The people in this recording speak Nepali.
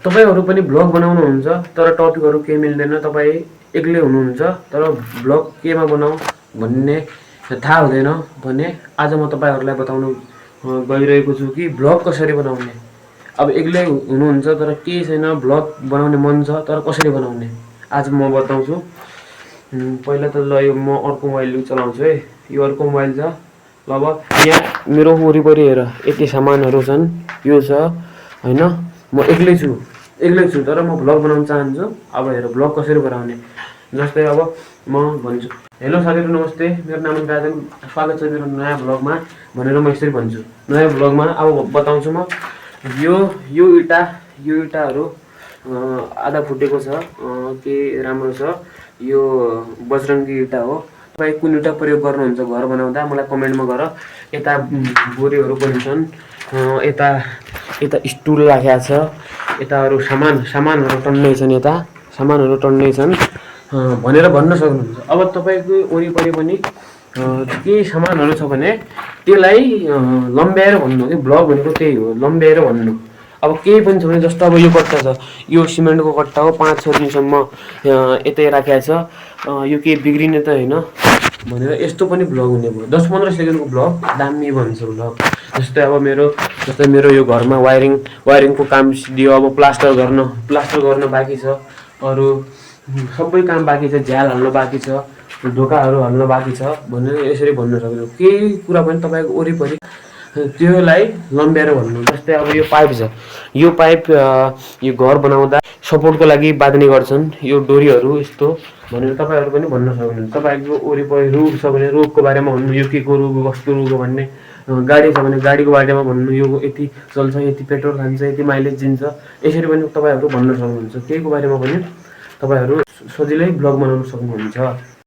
तपाईहरु पनि भ्लग बनाउनुहुन्छ तर टपिकहरु केही मिल्दैन, तपाई एक्लै हुनुहुन्छ तर भ्लग केमा बनाऊ भन्ने थाहा हुँदैन भने आज म तपाईहरुलाई बताउन गइरहेको छु कि भ्लग कसरी बनाउने। अब एक्लै हुनुहुन्छ तर केही छैन, भ्लग बनाउने मन छ तर कसरी बनाउने आज म बताउँछु। पहिला त ल यो म अर्को मोबाइल चलाउँछु है। यो अर्को मोबाइल छ। ल अब यहाँ मेरो वरिपरि हेर, यति सामानहरु छन्, यो छ हैन। म एक्लै छु तर म भ्लग बनाउन चाहन्छु। अब हेर भ्लग कसरी बनाउने। जस्तै अब म भन्छु, हेलो साथीहरु नमस्ते, मेरो नाम राजन, स्वागत छ मेरो नयाँ भ्लगमा भनेर म यसरी भन्छु। नयाँ भ्लगमा अब बताउँछु म। यो इटाहरु आधा फुटेको छ, के राम्रो छ, यो बजरङ्गी इटा हो। तपाई कुन इटा प्रयोग गर्नुहुन्छ घर बनाउँदा मलाई कमेन्टमा गर। यता बोरीहरु पनि छन्, यता स्टुल राखेको छ, यता अरु सामानहरु टन्नै छन्, यता सामानहरु टन्नै छन् भनेर भन्न सक्नुहुन्छ। अब तपाईको वरिपरि पनि केही सामानहरु छ भने त्यसलाई लम्ब्याएर भन्नु कि भ्लग भनेको त्यही हो, लम्ब्याएर भन्नु। अब केही पनि छ भने जस्तो अब यो कट्टा छ, यो सिमेन्टको कट्टा हो, 5-6 दिनसम्म यतै राखेको छ, यो केही बिग्रिने त हैन भनेर यस्तो पनि भ्लग हुने भयो। 10-15 सेकेन्डको भ्लग दामी बन्छ भ्लग। जस्तै मेरो यो घरमा वायरिङको काम दियो, अब प्लास्टर गर्न बाँकी छ, अरु सबै काम बाँकी छ, झ्याल हाल्न बाँकी छ, ढोकाहरु हाल्न बाँकी छ भनेर यसरी भन्न सक्छु। केही कुरा पनि तपाईको वरिपरि त्योलाई लम्ब्याएर भन्नु। जस्तै अब यो पाइप छ, यो पाइप यो घर बनाउँदा सपोर्टको लागि बाँध्ने गर्छन्, यो डोरीहरु यस्तो भनेर तपाईहरु पनि भन्न सक्नुहुन्छ। तपाईको वरिपरि रुख छ भने रुखको बारेमा भन्नु, यो केको रुख हो, कस्तो रुख हो भन्ने। गाडी छ भने गाडीको बारेमा भन्नु, यो यति चल्छ, यति पेट्रोल खान्छ, यति माइलेज दिन्छ, यसरी पनि तपाईहरु भन्न सक्नुहुन्छ। केहीको बारेमा पनि तपाईहरु सजिलै भ्लग बनाउन सक्नुहुन्छ।